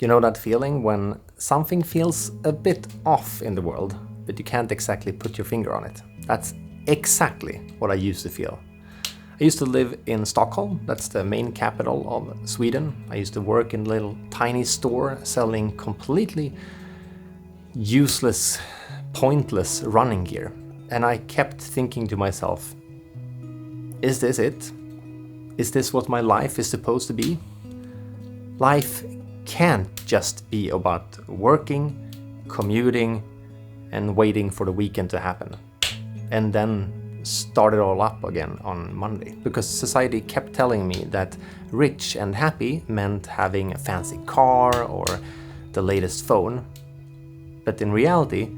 You know that feeling when something feels a bit off in the world, but you can't exactly put your finger on it? That's exactly what I used to feel. I used to live in Stockholm, that's the main capital of Sweden. I used to work in a little tiny store selling completely useless, pointless running gear. And I kept thinking to myself, is this it? Is this what my life is supposed to be? Life can't just be about working, commuting, and waiting for the weekend to happen. And then start it all up again on Monday. Because society kept telling me that rich and happy meant having a fancy car or the latest phone. But in reality,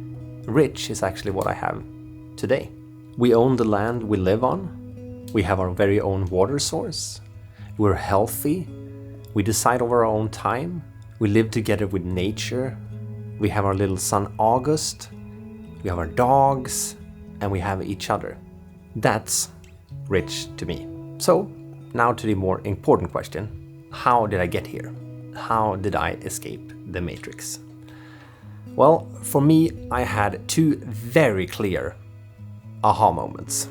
rich is actually what I have today. We own the land we live on. We have our very own water source. We're healthy. We decide over our own time. We live together with nature. We have our little son August. We have our dogs. And we have each other. That's rich to me. So, now to the more important question. How did I get here? How did I escape the matrix? Well, for me, I had two very clear aha moments.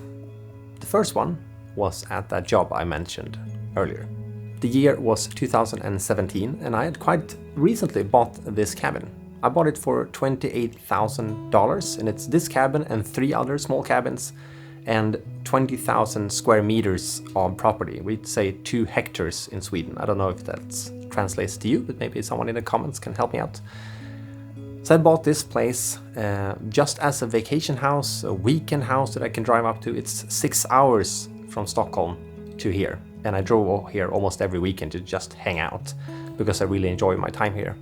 The first one was at that job I mentioned earlier. The year was 2017 and I had quite recently bought this cabin. I bought it for $28,000 and it's this cabin and 3 other small cabins and 20,000 square meters of property. We'd say 2 hectares in Sweden. I don't know if that translates to you, but maybe someone in the comments can help me out. So I bought this place just as a vacation house, a weekend house that I can drive up to. It's 6 hours from Stockholm to here. And I drove here almost every weekend to just hang out because I really enjoy my time here.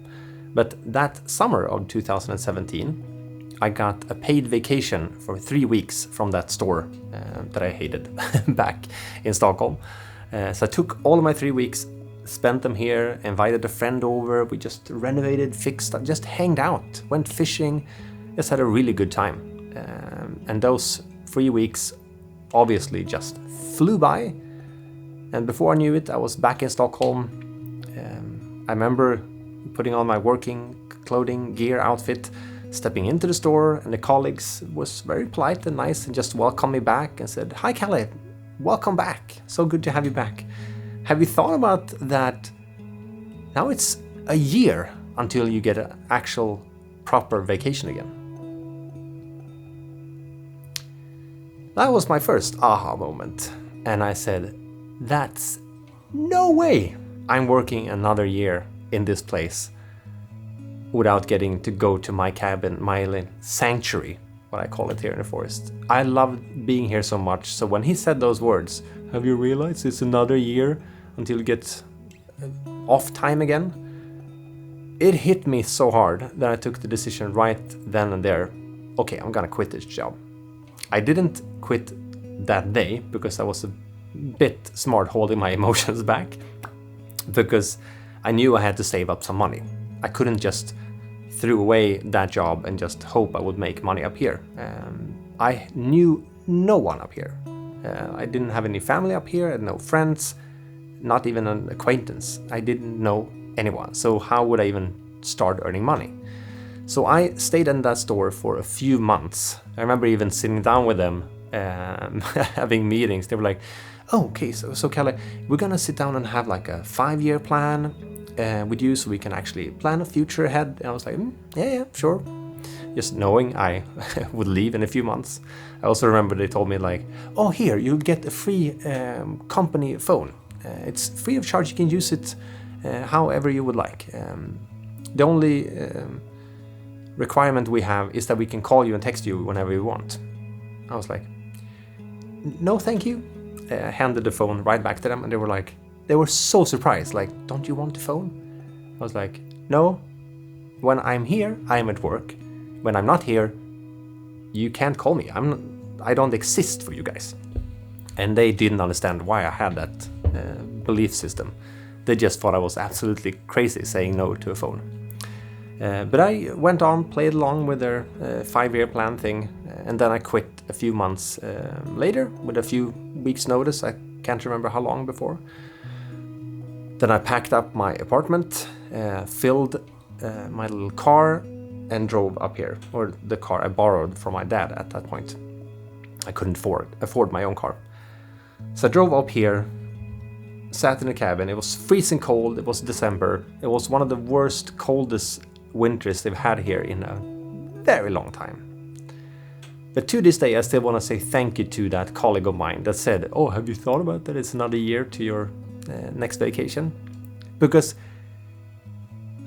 But that summer of 2017, I got a paid vacation for 3 weeks from that store that I hated back in Stockholm. So I took all of my 3 weeks, spent them here, invited a friend over, we just renovated, fixed, just hanged out, went fishing, just had a really good time. And those 3 weeks obviously just flew by. And before I knew it, I was back in Stockholm. I remember putting on my working clothing, gear, outfit, stepping into the store, and the colleagues was very polite and nice and just welcomed me back and said, "Hi Kalle, welcome back. So good to have you back. Have you thought about that? Now it's a year until you get an actual proper vacation again." That was my first aha moment. And I said, that's no way I'm working another year in this place without getting to go to my cabin, my sanctuary, what I call it here in the forest. I love being here so much. So when he said those words, have you realized it's another year until you get off time again? It hit me so hard that I took the decision right then and there. Okay, I'm gonna quit this job. I didn't quit that day because I was a bit smart holding my emotions back, because I knew I had to save up some money. I couldn't just throw away that job and just hope I would make money up here. I knew no one up here. I didn't have any family up here, I had no friends, not even an acquaintance. I didn't know anyone, so how would I even start earning money? So I stayed in that store for a few months. I remember even sitting down with them, having meetings. They were like, "Oh, okay, so Kalle, we're gonna sit down and have like a 5-year plan with you so we can actually plan a future ahead." And I was like, yeah, sure. Just knowing I would leave in a few months. I also remember they told me like, "Oh, here, you get a free company phone. It's free of charge, you can use it however you would like. The only requirement we have is that we can call you and text you whenever we want." I was like, "No, thank you." I handed the phone right back to them and they were so surprised, like, "Don't you want the phone?" I was like, "No, when I'm here, I'm at work. When I'm not here, you can't call me. I don't exist for you guys." And they didn't understand why I had that belief system. They just thought I was absolutely crazy saying no to a phone. But I went on, played along with their 5-year plan thing, and then I quit a few months later with a few weeks notice. I can't remember how long before. Then I packed up my apartment filled my little car and drove up here, or the car I borrowed from my dad at that point. I couldn't afford my own car. So I drove up here, sat in the cabin. It was freezing cold. It was December. It was one of the worst, coldest winters they've had here in a very long time. But to this day, I still want to say thank you to that colleague of mine that said, "Oh, have you thought about that it's another year to your next vacation?" Because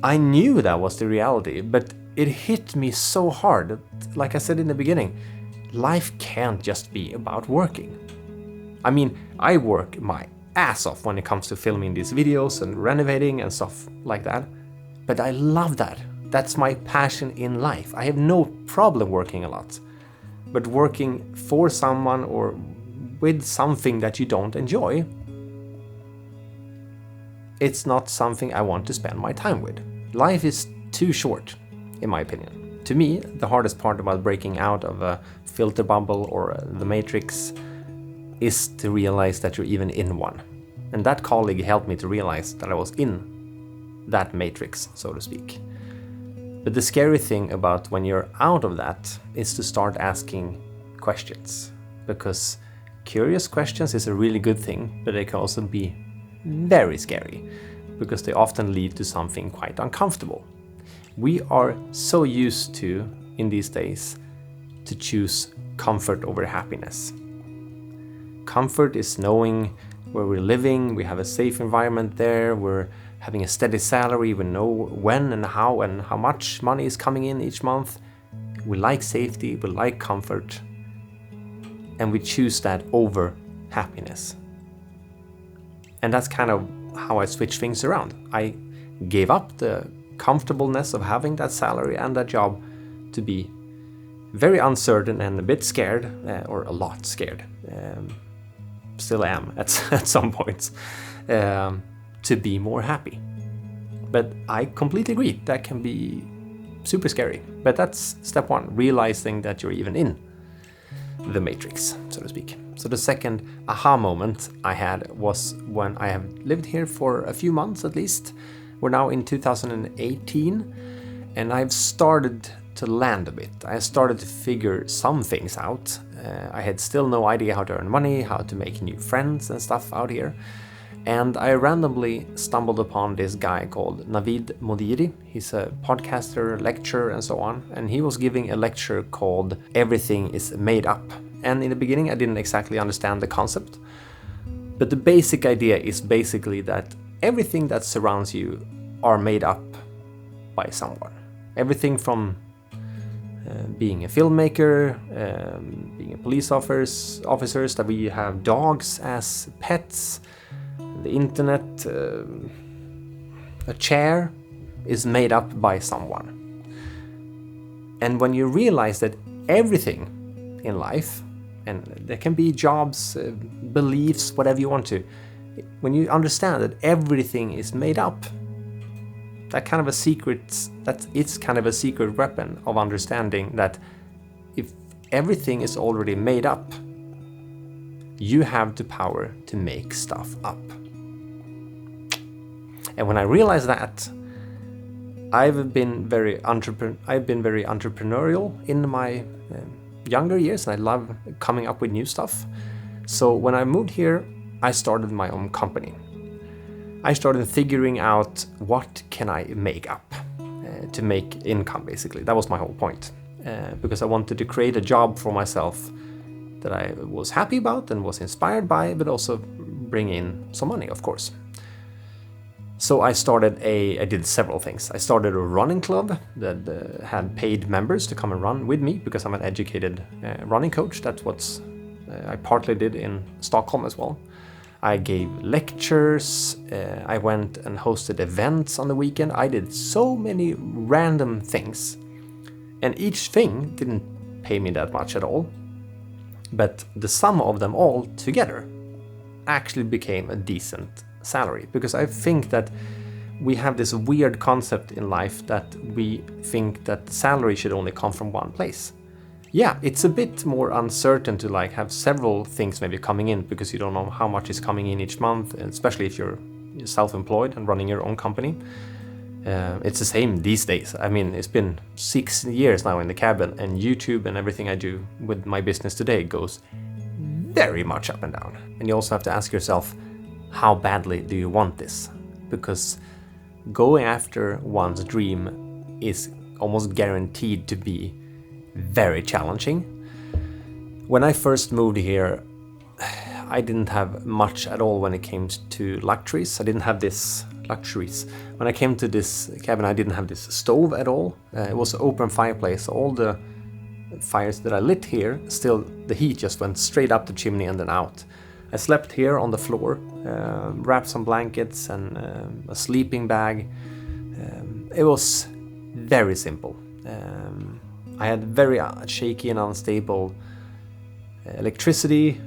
I knew that was the reality, but it hit me so hard. Like I said in the beginning, life can't just be about working. I mean, I work my ass off when it comes to filming these videos and renovating and stuff like that. But I love that. That's my passion in life. I have no problem working a lot. But working for someone or with something that you don't enjoy, it's not something I want to spend my time with. Life is too short, in my opinion. To me, the hardest part about breaking out of a filter bubble or the matrix is to realize that you're even in one. And that colleague helped me to realize that I was in that matrix, so to speak. But the scary thing about when you're out of that is to start asking questions. Because curious questions is a really good thing, but they can also be very scary, because they often lead to something quite uncomfortable. We are so used to, in these days, to choose comfort over happiness. Comfort is knowing where we're living, we have a safe environment there, we're having a steady salary, we know when and how much money is coming in each month. We like safety, we like comfort, and we choose that over happiness. And that's kind of how I switch things around. I gave up the comfortableness of having that salary and that job to be very uncertain and a bit scared, or a lot scared. Still am at some points, to be more happy. But I completely agree, that can be super scary. But that's step one, realizing that you're even in the matrix, so to speak. So the second aha moment I had was when I have lived here for a few months at least. We're now in 2018, and I've started to land a bit. I started to figure some things out. I had still no idea how to earn money, how to make new friends and stuff out here. And I randomly stumbled upon this guy called Navid Modiri. He's a podcaster, lecturer, and so on. And he was giving a lecture called Everything is Made Up. And in the beginning, I didn't exactly understand the concept. But the basic idea is basically that everything that surrounds you are made up by someone. Everything from being a filmmaker, being a police officers, that we have dogs as pets, the internet, a chair is made up by someone. And when you realize that everything in life, and there can be jobs, beliefs, whatever you want to, when you understand that everything is made up, it's kind of a secret weapon of understanding that if everything is already made up, you have the power to make stuff up. And when I realized that, I've been very entrepreneurial in my younger years, and I love coming up with new stuff. So when I moved here, I started my own company. I started figuring out what can I make up to make income, basically. That was my whole point, because I wanted to create a job for myself that I was happy about and was inspired by, but also bring in some money, of course. So I did several things. I started a running club that had paid members to come and run with me, because I'm an educated running coach. That's what I partly did in Stockholm as well. I gave lectures, I went and hosted events on the weekend. I did so many random things, and each thing didn't pay me that much at all. But the sum of them all together actually became a decent salary, because I think that we have this weird concept in life that we think that salary should only come from one place. Yeah, it's a bit more uncertain to have several things maybe coming in, because you don't know how much is coming in each month, especially if you're self-employed and running your own company. It's the same these days. I mean, it's been 6 years now in the cabin, and YouTube and everything I do with my business today goes very much up and down. And you also have to ask yourself, how badly do you want this? Because going after one's dream is almost guaranteed to be very challenging. When I first moved here, I didn't have much at all when it came to luxuries. I didn't have this luxuries. When I came to this cabin, I didn't have this stove at all. It was an open fireplace. All the fires that I lit here, still the heat just went straight up the chimney and then out. I slept here on the floor, wrapped some blankets and a sleeping bag. It was very simple. I had very shaky and unstable electricity.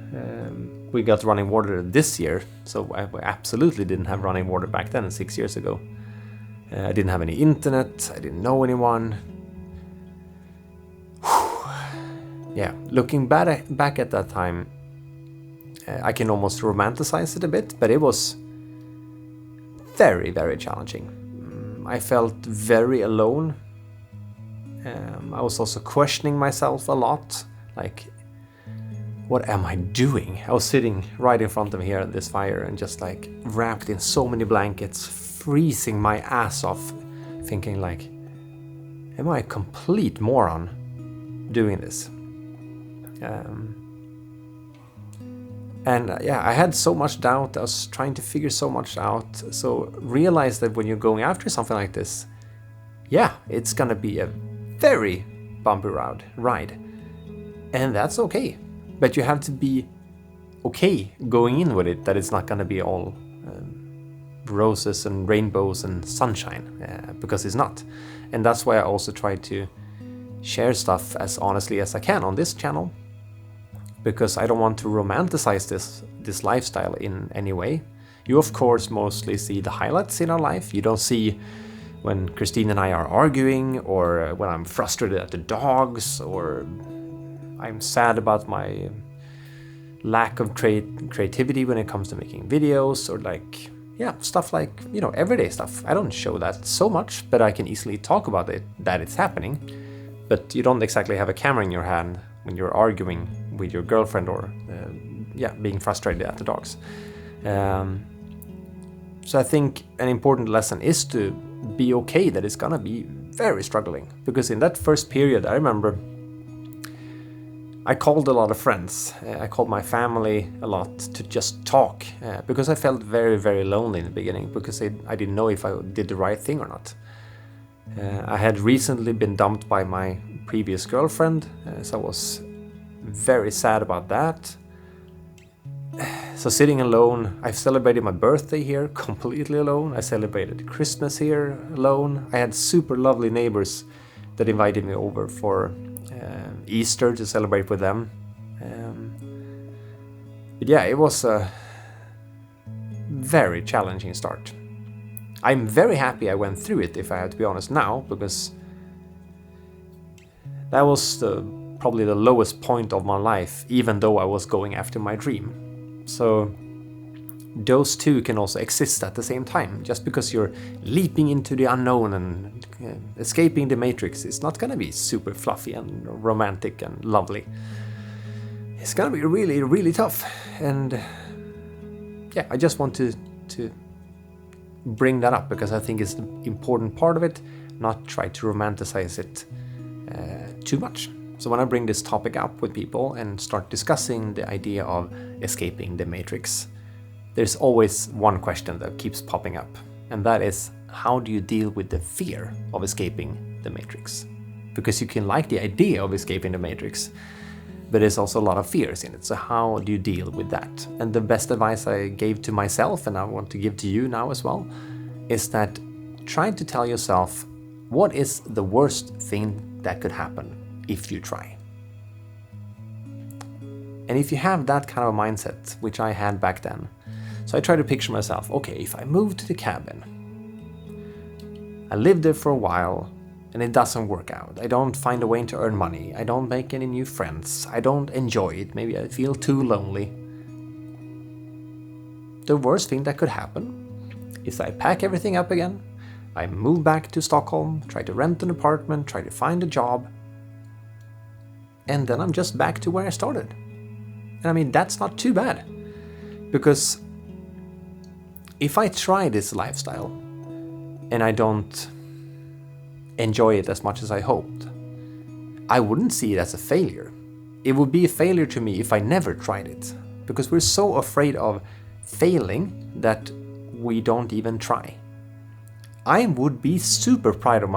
We got running water this year, so I absolutely didn't have running water back then, 6 years ago. I didn't have any internet, I didn't know anyone. Yeah, looking back at that time, I can almost romanticize it a bit, but it was very, very challenging. I felt very alone. I was also questioning myself a lot, like, what am I doing? I was sitting right in front of me here at this fire and just like wrapped in so many blankets, freezing my ass off, thinking like, am I a complete moron doing this? I had so much doubt. I was trying to figure so much out. So realize that when you're going after something like this, yeah, it's gonna be a very bumpy ride. And that's okay. But you have to be okay going in with it, that it's not gonna be all roses and rainbows and sunshine, because it's not. And that's why I also try to share stuff as honestly as I can on this channel, because I don't want to romanticize this lifestyle in any way. You of course mostly see the highlights in our life. You don't see when Christine and I are arguing, or when I'm frustrated at the dogs, or I'm sad about my lack of creativity when it comes to making videos, or like, yeah, stuff like, everyday stuff. I don't show that so much, but I can easily talk about it, that it's happening. But you don't exactly have a camera in your hand when you're arguing with your girlfriend, or being frustrated at the dogs. So I think an important lesson is to be okay that it's gonna be very struggling, because in that first period, I remember I called a lot of friends. I called my family a lot to just talk, because I felt very, very lonely in the beginning, because I didn't know if I did the right thing or not. I had recently been dumped by my previous girlfriend, so I was very sad about that. So sitting alone, I've celebrated my birthday here completely alone. I celebrated Christmas here alone. I had super lovely neighbors that invited me over for Easter to celebrate with them. But yeah, it was a very challenging start. I'm very happy I went through it, if I have to be honest now, because that was probably the lowest point of my life, even though I was going after my dream. So those two can also exist at the same time. Just because you're leaping into the unknown and escaping the matrix, it's not gonna be super fluffy and romantic and lovely. It's gonna be really, really tough. And yeah, I just want to bring that up, because I think it's an important part of it, not try to romanticize it too much. So when I bring this topic up with people and start discussing the idea of escaping the matrix, there's always one question that keeps popping up, and that is, how do you deal with the fear of escaping the matrix? Because you can like the idea of escaping the matrix, but there's also a lot of fears in it. So how do you deal with that? And the best advice I gave to myself, and I want to give to you now as well, is that try to tell yourself, what is the worst thing that could happen if you try? And if you have that kind of mindset, which I had back then, so I try to picture myself, okay, if I move to the cabin, I live there for a while, and it doesn't work out. I don't find a way to earn money. I don't make any new friends. I don't enjoy it. Maybe I feel too lonely. The worst thing that could happen is I pack everything up again, I moved back to Stockholm, tried to rent an apartment, tried to find a job, and then I'm just back to where I started. And I mean, that's not too bad, because if I try this lifestyle and I don't enjoy it as much as I hoped, I wouldn't see it as a failure. It would be a failure to me if I never tried it, because we're so afraid of failing that we don't even try. I would be super proud of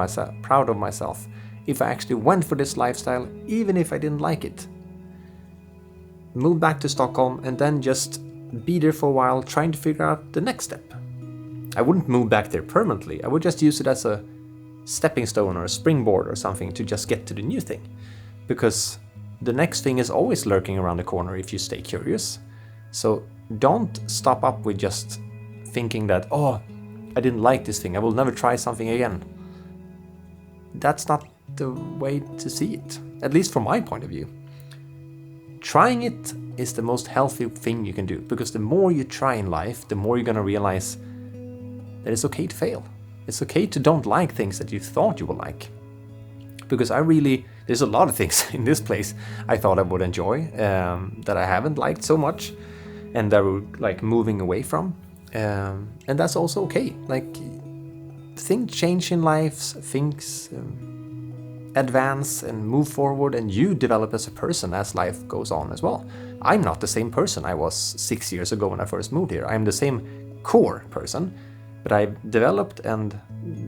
myself if I actually went for this lifestyle, even if I didn't like it. Move back to Stockholm and then just be there for a while trying to figure out the next step. I wouldn't move back there permanently. I would just use it as a stepping stone or a springboard or something to just get to the new thing. Because the next thing is always lurking around the corner if you stay curious. So don't stop up with just thinking that, oh, I didn't like this thing, I will never try something again. That's not the way to see it, at least from my point of view. Trying it is the most healthy thing you can do, because the more you try in life, the more you're gonna realize that it's okay to fail. It's okay to don't like things that you thought you would like. Because there's a lot of things in this place I thought I would enjoy that I haven't liked so much and that we're like moving away from. And that's also okay. Like, things change in life, things advance and move forward, and you develop as a person as life goes on as well. I'm not the same person I was 6 years ago when I first moved here. I'm the same core person, but I've developed and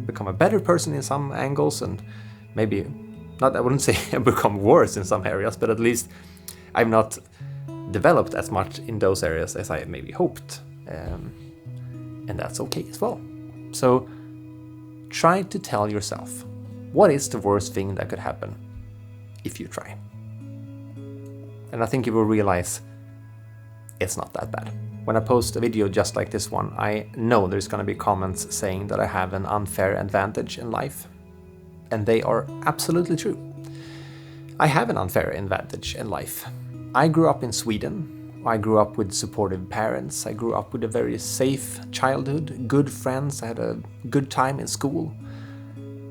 become a better person in some angles, and maybe not, I wouldn't say I've become worse in some areas, but at least I've not developed as much in those areas as I maybe hoped. And that's okay as well. So try to tell yourself, what is the worst thing that could happen if you try? And I think you will realize it's not that bad. When I post a video just like this one, I know there's going to be comments saying that I have an unfair advantage in life. And they are absolutely true. I have an unfair advantage in life. I grew up in Sweden. I grew up with supportive parents. I grew up with a very safe childhood, good friends. I had a good time in school.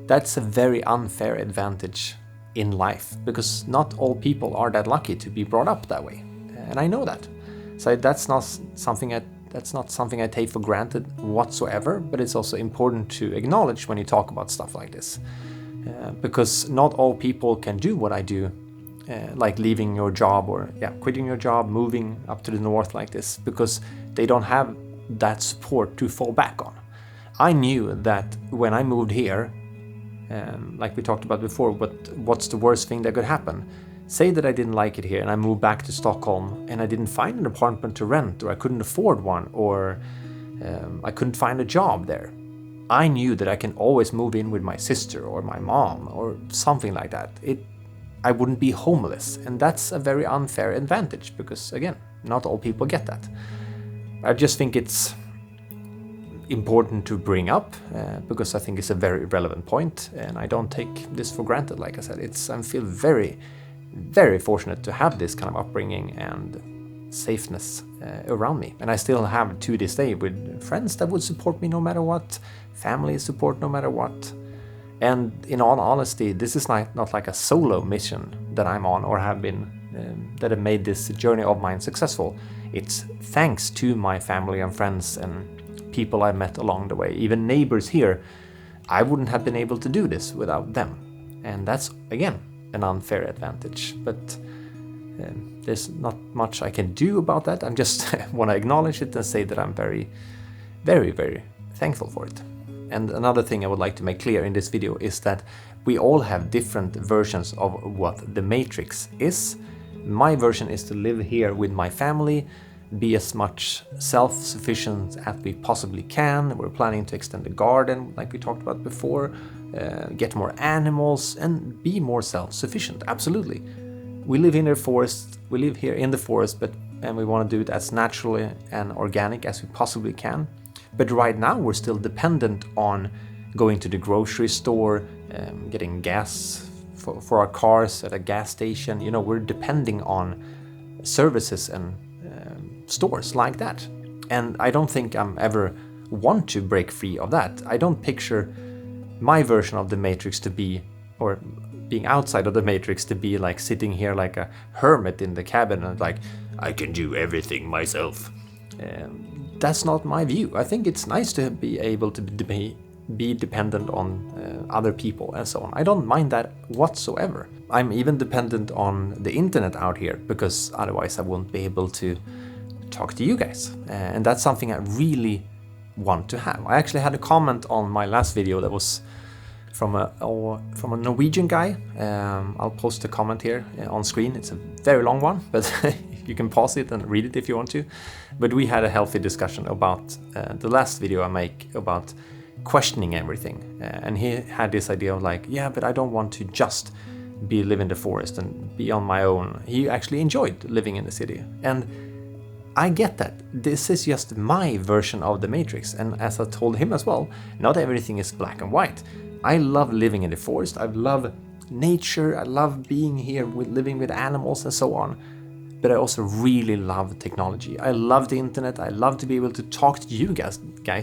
That's a very unfair advantage in life, because not all people are that lucky to be brought up that way. And I know that. So that's not something I take for granted whatsoever, but it's also important to acknowledge when you talk about stuff like this. Because not all people can do what I do, like leaving your job or quitting your job, moving up to the north like this, because they don't have that support to fall back on. I knew that when I moved here, like we talked about before, what's the worst thing that could happen? Say that I didn't like it here and I moved back to Stockholm and I didn't find an apartment to rent, or I couldn't afford one, or I couldn't find a job there. I knew that I can always move in with my sister or my mom or something like that. I wouldn't be homeless, and that's a very unfair advantage, because again, not all people get that. I just think it's important to bring up, because I think it's a very relevant point, and I don't take this for granted. Like I said, I feel very, very fortunate to have this kind of upbringing and safeness around me, and I still have to this day with friends that would support me no matter what, family support no matter what. And in all honesty, this is not like a solo mission that I'm on or have been, that have made this journey of mine successful. It's thanks to my family and friends and people I met along the way, even neighbors here. I wouldn't have been able to do this without them. And that's, again, an unfair advantage. But there's not much I can do about that. I just want to acknowledge it and say that I'm very, very, very thankful for it. And another thing I would like to make clear in this video is that we all have different versions of what the Matrix is. My version is to live here with my family, be as much self-sufficient as we possibly can. We're planning to extend the garden, like we talked about before, get more animals, and be more self-sufficient. Absolutely. We live in the forest. We live here in the forest, and we want to do it as naturally and organic as we possibly can. But right now we're still dependent on going to the grocery store, getting gas for our cars at a gas station. You know, we're depending on services and stores like that. And I don't think I'm ever want to break free of that. I don't picture my version of the Matrix to be, or being outside of the Matrix to be like sitting here like a hermit in the cabin and like, I can do everything myself. That's not my view. I think it's nice to be able to be dependent on other people and so on. I don't mind that whatsoever. I'm even dependent on the internet out here because otherwise I won't be able to talk to you guys. And that's something I really want to have. I actually had a comment on my last video that was from a Norwegian guy. I'll post a comment here on screen. It's a very long one, but you can pause it and read it if you want to. But we had a healthy discussion about the last video I make about questioning everything. And he had this idea of like, yeah, but I don't want to just live in the forest and be on my own. He actually enjoyed living in the city. And I get that. This is just my version of the Matrix. And as I told him as well, not everything is black and white. I love living in the forest. I love nature. I love being here living with animals and so on. But I also really love technology. I love the internet. I love to be able to talk to you guys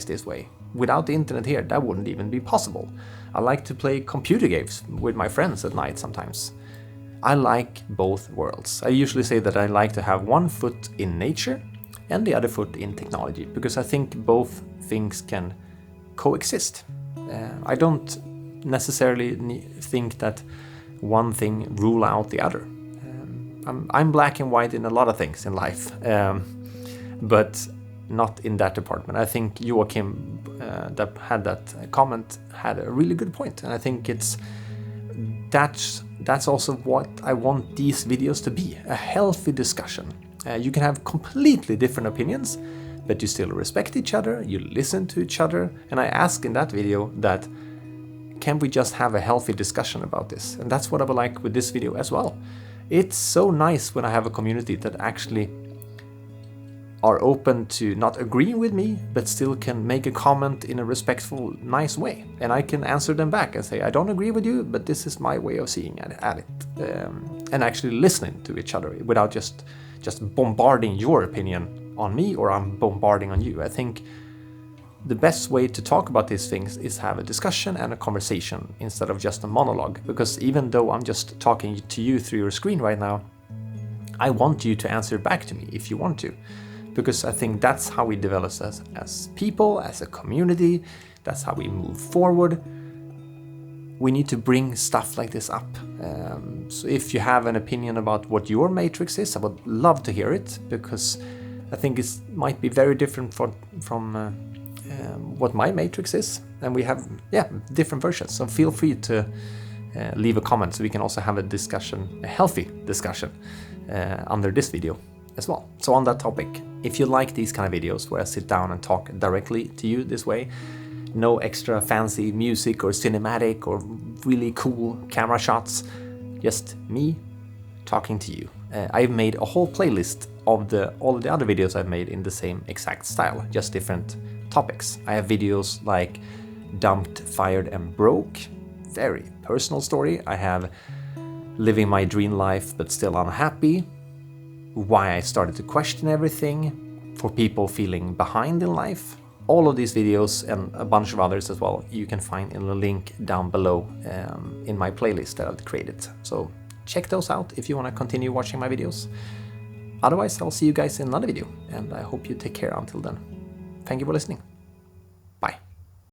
this way. Without the internet here, that wouldn't even be possible. I like to play computer games with my friends at night sometimes. I like both worlds. I usually say that I like to have one foot in nature and the other foot in technology, because I think both things can coexist. I don't necessarily think that one thing rule out the other. I'm black and white in a lot of things in life, but not in that department. I think Joachim that had that comment had a really good point, and I think that's also what I want these videos to be, a healthy discussion. You can have completely different opinions, but you still respect each other, you listen to each other, and I asked in that video that can we just have a healthy discussion about this? And that's what I would like with this video as well. It's so nice when I have a community that actually are open to not agreeing with me, but still can make a comment in a respectful, nice way. And I can answer them back and say, I don't agree with you, but this is my way of seeing at it. And actually listening to each other without just bombarding your opinion on me or I'm bombarding on you. I think the best way to talk about these things is have a discussion and a conversation instead of just a monologue. Because even though I'm just talking to you through your screen right now, I want you to answer back to me if you want to. Because I think that's how we develop as people, as a community. That's how we move forward. We need to bring stuff like this up. So if you have an opinion about what your matrix is, I would love to hear it, because I think it might be very different from what my matrix is. And we have different versions. So feel free to leave a comment so we can also have a discussion, a healthy discussion under this video as well. So on that topic, if you like these kind of videos where I sit down and talk directly to you this way, no extra fancy music or cinematic or really cool camera shots, just me talking to you. I've made a whole playlist of all of the other videos I've made in the same exact style, just different topics. I have videos like Dumped, Fired and Broke, very personal story. I have Living My Dream Life but Still Unhappy, Why I Started to Question Everything, For People Feeling Behind in Life. All of these videos and a bunch of others as well you can find in the link down below in my playlist that I've created. So check those out if you want to continue watching my videos. Otherwise, I'll see you guys in another video, and I hope you take care until then. Thank you for listening.